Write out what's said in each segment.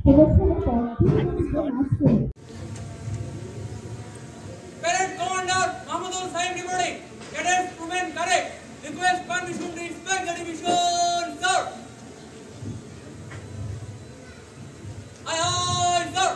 প্রদর্শনের পর আসছে। Parent Commander Mahmudul Saim reporting. Cadets proven correct. Request permission to inspect the division, sir. Aye, aye, sir.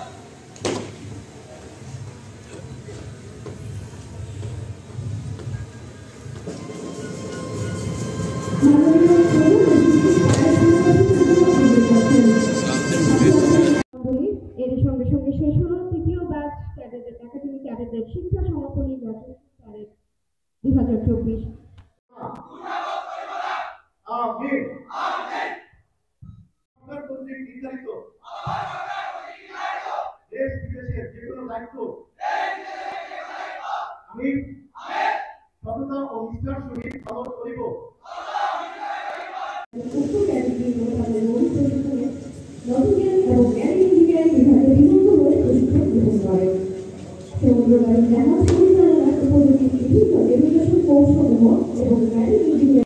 এর সঙ্গে সঙ্গে শেষ হলো তৃতীয় ব্যাচ ক্যাডেটের একাডেমি ক্যাডেটের শিক্ষা সমাপনী গ্র্যাজুয়েট ক্যাডেট 2024। দেশ বিদেশের যে কোনো দায়িত্ব আমি সততা ও নিষ্ঠার সহিত পালন করিব। নভোজ্ঞান এবং জ্ঞান ইঞ্জিনিয়ারিং বিভাগে বিভক্ত হয়ে প্রশিক্ষণ গ্রহণ করে। সমুদ্রগামী জাহাজ পরিচালনার উপযোগী বিভিন্ন নেভিগেশন কোর্সসমূহ এবং জ্ঞান engineering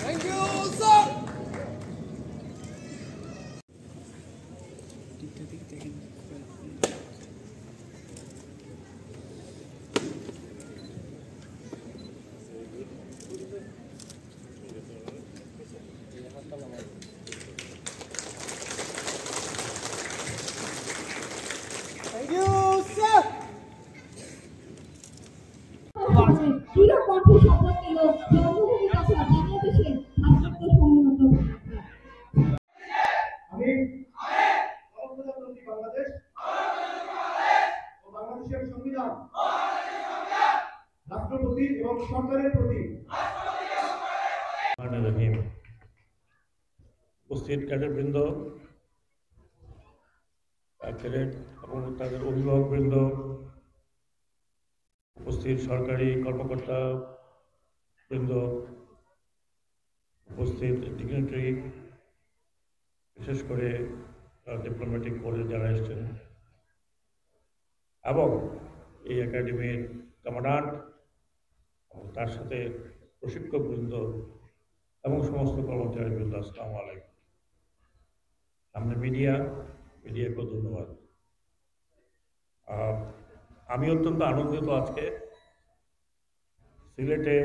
Thank you, sir. Thank you, sir. চিরকণ্ঠে শপথ নিল জন্মভূমি তথা বাংলাদেশের ভাতৃত্ব সমুন্নত আমি গণপ্রজাতন্ত্রী বাংলাদেশ ও বাংলাদেশের সংবিধান, রাষ্ট্রপতি এবং সরকারের প্রতি উপস্থিত ক্যাডেটবৃন্দ, ক্যাডেট এবং তাদের অভিভাবকবৃন্দ, উপস্থিত সরকারি কর্মকর্তা বৃন্দ, উপস্থিত ডিগনিটারি, বিশেষ করে ডিপ্লোম্যাটিক কোরে যারা এসেছেন এবং এই একাডেমির কমান্ডান্ট এবং তার সাথে প্রশিক্ষকবৃন্দ এবং সমস্ত কর্মচারীবৃন্দ, আসসালামু আলাইকুম। সামনে মিডিয়াকেও ধন্যবাদ। আমি অত্যন্ত আনন্দিত আজকে সিলেটে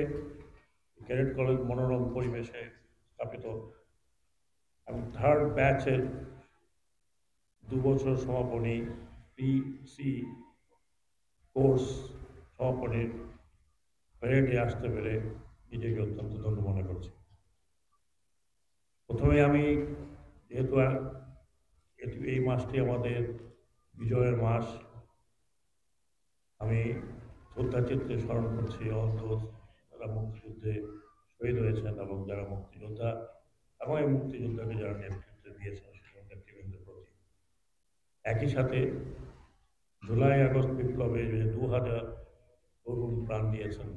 ক্যাডেট কলেজ মনোরম পরিবেশে স্থাপিত এবং থার্ড ব্যাচের 2 বছর সমাপনী পিসি কোর্স সমাপনীর প্যারেডে আসতে পেরে নিজেকে অত্যন্ত ধন্য মনে করছি। প্রথমে আমি যেহেতু এই মাসটি আমাদের বিজয়ের মাস, আমি শ্রদ্ধাচিত্তে স্মরণ করছি যারা মুক্তিযুদ্ধে শহীদ হয়েছেন এবং যারা মুক্তিযোদ্ধা এবং এই মুক্তিযোদ্ধাকে যারা নেতৃত্ব দিয়েছেন সেই নেতৃবৃন্দের প্রতি। একই সাথে জুলাই আগস্ট বিপ্লবে যে 2000 তরুণ প্রাণ দিয়েছেন,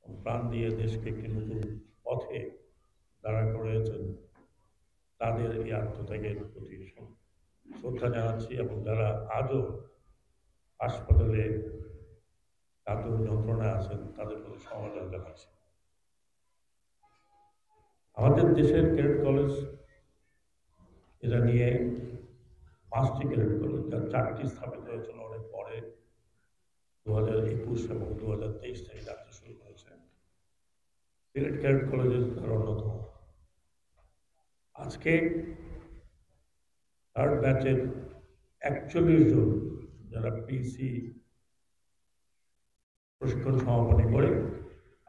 প্রাণ দিয়ে দেশকে একটি নতুন পথে দাঁড়া করেছেন, তাদের এই আত্মত্যাগের প্রতি শ্রদ্ধা জানাচ্ছি এবং যারা আজও হাসপাতালে কাতর যন্ত্রণায় আছেন তাদের প্রতি সমবেদনা জানাচ্ছি। আমাদের দেশের ক্যাডেট কলেজ এটা নিয়ে 5টি ক্যাডেট কলেজ, যার 4টি স্থাপিত হয়েছিল অনেক পরে 2021 এবং 2023 থেকে যাত্রা শুরু করেছে। সিলেট ক্যাডেট কলেজের অন্যতম। আজকে থার্ড ব্যাচের 41 জন যারা পিসি প্রশিক্ষণ সমাপনী করে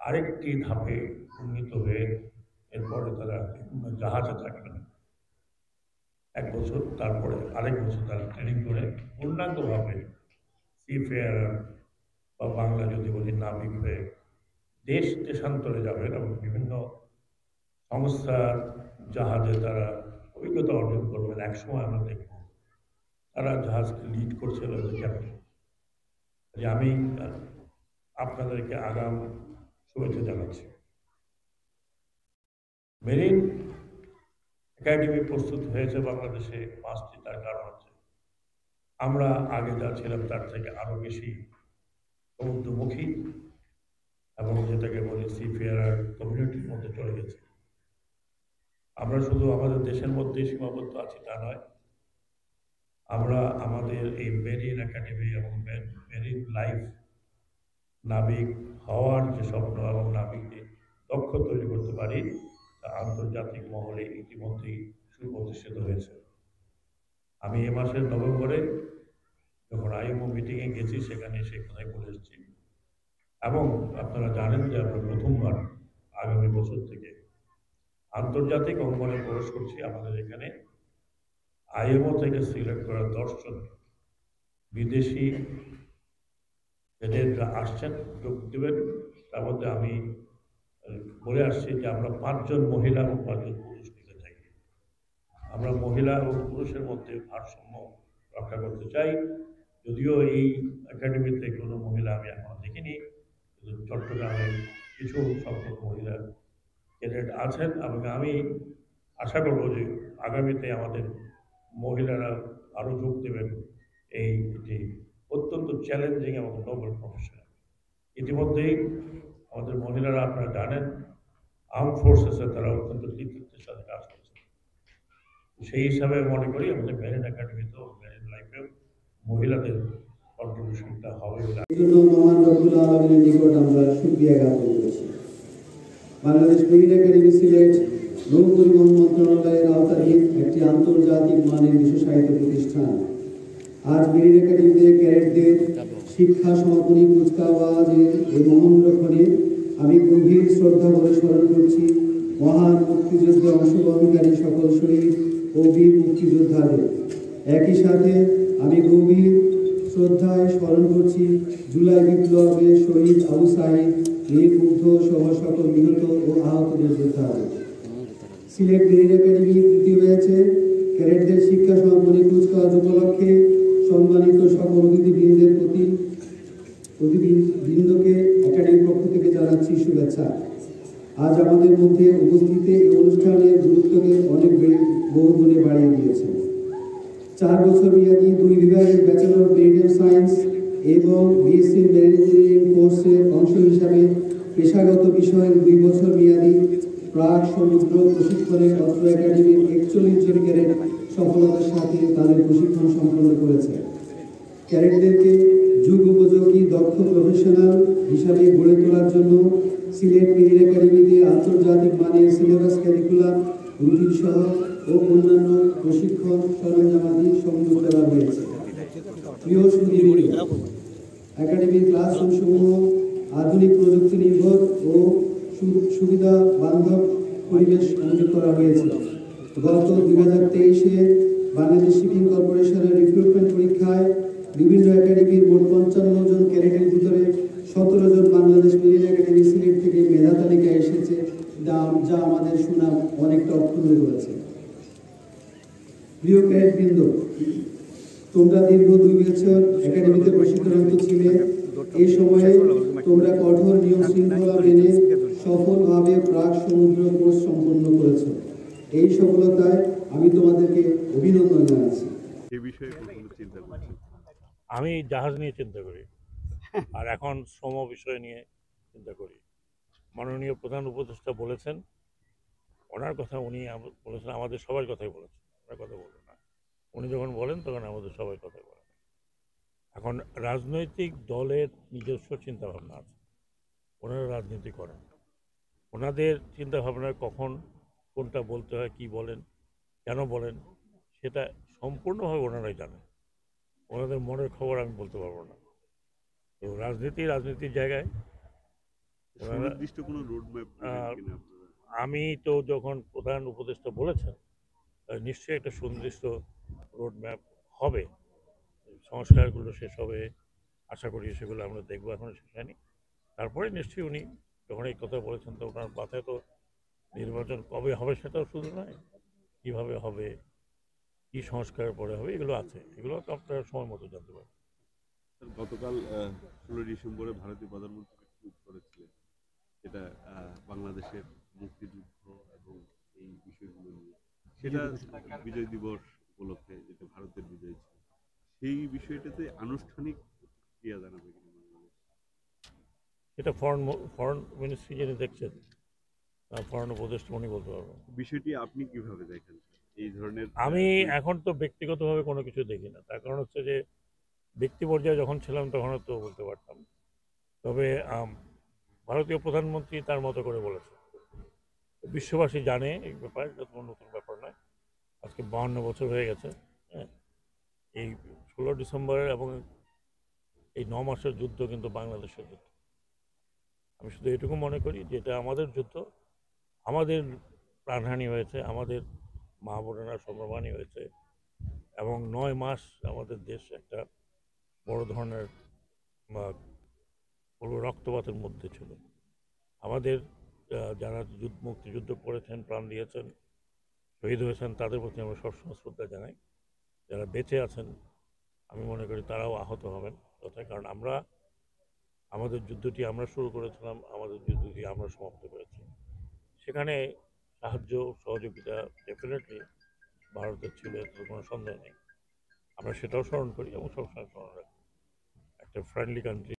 আরেকটি ধাপে উন্নীত হয়ে এরপরে তারা জাহাজে থাকবেন 1 বছর, তারপরে আরেক বছর তারা ট্রেনিং করে পূর্ণাঙ্গভাবে সিফেয়ারার বা বাংলা যদি বলি নাবিক হয়ে দেশান্তরে যাবেন এবং বিভিন্ন সংস্থার জাহাজে তারা অভিজ্ঞতা অর্জন করবেন। একসময় আমরা দেখব তারা জাহাজকে লিড করছিল ক্যাপ্টেন। যে আমি আপনাদেরকে আগাম শুভেচ্ছা জানাচ্ছি। মেরিন একাডেমি প্রস্তুত হয়েছে বাংলাদেশে 5টি। তার কারণ হচ্ছে আমরা আগে যা ছিলাম তার থেকে আরো বেশি সমুদ্রমুখী এবং যেটাকে বলি সিফেয়ারার কমিউনিটির মধ্যে চলে গেছে। আমরা শুধু আমাদের দেশের মধ্যেই সীমাবদ্ধ আছি তা নয়, আমরা আমাদের এই মেরিন একাডেমি এবং মেরিন লাইফ নাবিক হওয়ার যে স্বপ্ন এবং নাবিকদের দক্ষ তৈরি করতে পারি তা আন্তর্জাতিক মহলে ইতিমধ্যেই সুপ্রতিষ্ঠিত হয়েছে। আমি এ মাসের নভেম্বরে যখন আইএমও মিটিংয়ে গেছি সেখানে সে কথাই বলে এসেছি এবং আপনারা জানেন যে আমরা প্রথমবার আগামী বছর থেকে আন্তর্জাতিক অঙ্গনে প্রবেশ করছি। আমাদের এখানে আইএমও থেকে সিলেক্ট করা 10 জন বিদেশি ক্যাডেটরা আসছেন, যোগ দেবেন। তার মধ্যে আমি বলে আসছি যে আমরা 5 জন মহিলা এবং 5 জন পুরুষ নিতে চাই। আমরা মহিলা এবং পুরুষের মধ্যে ভারসাম্য রক্ষা করতে চাই। যদিও এই একাডেমিতে কোনো মহিলা আমি এখনো দেখিনি, কিন্তু চট্টগ্রামে কিছু সংখ্যক মহিলা ক্যাডেট আছেন এবং আমি আশা করব যে আগামীতে আমাদের মহিলারা আরও যোগ দেবেন এই যে অত্যন্ত চ্যালেঞ্জিং এবং নোবেল প্রফেশনে। ইতিমধ্যেই আমাদের মহিলারা আপনারা জানেন আর্ম ফোর্সেসে তারা অত্যন্ত কৃতিত্বের সাথে কাজ করছে। সেই হিসাবে মনে করি আমাদের মেরিন একাডেমিতেও মেরিন লাইফেও মহিলাদের কন্ট্রিবিউশনটা হবে। এই জন্য মহান রব্বুল আলামিনের নিকট আমরা শুকরিয়া জ্ঞাপন করছি। বাংলাদেশ মেরিন একাডেমি সিলেট নৌ পরিবহন মন্ত্রণালয়ের আওতাধীন একটি আন্তর্জাতিক মানের বিশেষায়িত প্রতিষ্ঠান। আজ মেরিন একাডেমিতে ক্যাডেটদের শিক্ষা সমাপনী কুচকাওয়াজের এই মহেন্দ্রক্ষণে আমি গভীর শ্রদ্ধা ভরে স্মরণ করছি মহান মুক্তিযুদ্ধে অংশগ্রহণকারী সকল শহীদ ও বীর মুক্তিযোদ্ধাদের। একই সাথে আমি গভীর শ্রদ্ধায় স্মরণ করছি জুলাই বিপ্লবে শহীদ আবু সাঈদ, মীর মুগ্ধ সহ সকল নিহত ও আহতদের যোদ্ধাদের। সিলেট মেরিন একাডেমি তৃতীয় হয়েছে ক্যাডেটদের শিক্ষা সমাপনী কুচকাওয়াজ উপলক্ষে সম্মানিত সকল অতিথিবৃন্দকে একাডেমির পক্ষ থেকে জানাচ্ছি শুভেচ্ছা। আজ আমাদের মধ্যে উপস্থিত এই অনুষ্ঠানের গুরুত্বকে অনেক বহুগুণে বাড়িয়ে দিয়েছে। 4 বছর মেয়াদী 2 বিভাগের ব্যাচেলর অফ মেরিটাইম সায়েন্স এবং বিএসসি মেরিন ইঞ্জিনিয়ারিং কোর্সের অংশ হিসাবে পেশাগত বিষয়ের 2 বছর মেয়াদী প্রাক সমুদ্র প্রশিক্ষণে অত্র একাডেমির 41 জন ক্যাডেট সফলতার সাথে তাদের প্রশিক্ষণ সম্পন্ন করেছে। ক্যাডেটদেরকে যুগ উপযোগী দক্ষ প্রফেশনাল হিসাবে গড়ে তোলার জন্য সিলেট মেরিন একাডেমিতে আন্তর্জাতিক মানের সিলেবাস ক্যারিকুলাম, রুটিন সহ ও অন্যান্য প্রশিক্ষণ সরঞ্জামাদি সংযোগ করা হয়েছে। প্রিয় সুধীবৃন্দ, একাডেমির ক্লাসরুমসমূহ আধুনিক প্রযুক্তি নির্ভর ও সুবিধা বান্ধব পরিবেশ উন্নত করা হয়েছে। গত 2023-এ বাংলাদেশ শিপিং কর্পোরেশনের রিক্রুটমেন্ট পরীক্ষায় বিভিন্ন একাডেমির মোট 55 জন ক্যাডেটের ভিতরে 17 জন বাংলাদেশ মেরিন একাডেমি সিলেট থেকে মেধা তালিকায় এসেছে, যা আমাদের সুনাম অনেকটা অক্ষুণ্ণ করেছে। প্রিয় ক্যাডেটবৃন্দ, তোমরা দীর্ঘ 2 বছর একাডেমিতে প্রশিক্ষণরত ছিলে। এই সময়ে তোমরা কঠোর নিয়ম শৃঙ্খলা মেনে সফলভাবে প্রাক সমুদ্র কোর্স সম্পন্ন করেছো। এই সফলতায় আমি তোমাদেরকে অভিনন্দন জানাচ্ছি। আমি জাহাজ নিয়ে চিন্তা করি আর এখন শ্রম বিষয় নিয়ে চিন্তা করি। মাননীয় প্রধান উপদেষ্টা বলেছেন, ওনার কথা উনি বলেছেন, আমাদের সবার কথাই বলেছেন, ওনার কথা বলবেন না। উনি যখন বলেন তখন আমাদের সবার কথাই বলেন। এখন রাজনৈতিক দলের নিজস্ব চিন্তাভাবনা আছে, ওনারা রাজনীতি করেন, ওনাদের চিন্তাভাবনায় কখন কোনটা বলতে হয়, কি বলেন, কেন বলেন, সেটা সম্পূর্ণভাবে ওনারাই জানেন। ওনাদের মনের খবর আমি বলতে পারবো না। তো রাজনীতির জায়গায় আমি তো যখন প্রধান উপদেষ্টা বলেছেন নিশ্চয়ই একটা সুনির্দিষ্ট রোড ম্যাপ হবে, সংস্কারগুলো শেষ হবে, আশা করি সেগুলো আমরা দেখবো, এখনো শেষ হয়নি। তারপরে নিশ্চয়ই উনি যখন এই কথা বলেছেন তো ওনার মাথায় তো নির্বাচন কবে হবে সেটাও শুধু নয়, কীভাবে হবে, কী সংস্কারের পরে হবে, এগুলো আছে, এগুলো তো আপনারা সময় মতো জানতে পারবেন। গতকাল 16 ডিসেম্বরে ভারতীয় প্রধানমন্ত্রী টুইট করেছিলেন, এটা বাংলাদেশের মুক্তিযুদ্ধ এবং এই বিষয়গুলো নিয়ে, সেটা বিজয় দিবস উপলক্ষে, যেটা ভারতের বিজয় ছিল, সেই বিষয়টাতে আনুষ্ঠানিক ক্রিয়া জানাবে কিনা বাংলাদেশ? এটা ফরেন মিনিস্ট্রি যিনি দেখছেন, ফরেন উপদেষ্টা উনি বলতে পারবেন। বিষয়টি আপনি কিভাবে দেখেন এই ধরনের? আমি এখন তো ব্যক্তিগতভাবে কোনো কিছু দেখি না, তার কারণ হচ্ছে যে ব্যক্তি পর্যায়ে যখন ছিলাম তখন তো বলতে পারতাম। তবে ভারতীয় প্রধানমন্ত্রী তার মতো করে বলেছে, বিশ্ববাসী জানে এই ব্যাপার, এটা কোনো নতুন ব্যাপার নয়। আজকে 52 বছর হয়ে গেছে। হ্যাঁ, এই 16 ডিসেম্বরের এবং এই 9 মাসের যুদ্ধ কিন্তু বাংলাদেশের যুদ্ধ। আমি শুধু এটুকু মনে করি যে এটা আমাদের যুদ্ধ, আমাদের প্রাণহানি হয়েছে, আমাদের মা বোনেরা সর্বহানি হয়েছে, এবং 9 মাস আমাদের দেশ একটা বড় ধরনের রক্তপাতের মধ্যে ছিল। আমাদের যারা মুক্তিযুদ্ধ করেছেন, প্রাণ দিয়েছেন, শহীদ হয়েছেন, তাদের প্রতি আমরা সবসময় শ্রদ্ধা জানাই। যারা বেঁচে আছেন আমি মনে করি তারাও আহত হবেন, তথায় কারণ আমাদের যুদ্ধটি আমরা শুরু করেছিলাম, আমাদের যুদ্ধটি আমরা সমাপ্ত করেছি। সেখানে সাহায্য সহযোগিতা ডেফিনেটলি ভারতের ছিল, এতে কোনো সন্দেহ নেই। আমরা সেটাও স্মরণ করি এবং সবসময় স্মরণ রাখি। একটা ফ্রেন্ডলি কান্ট্রি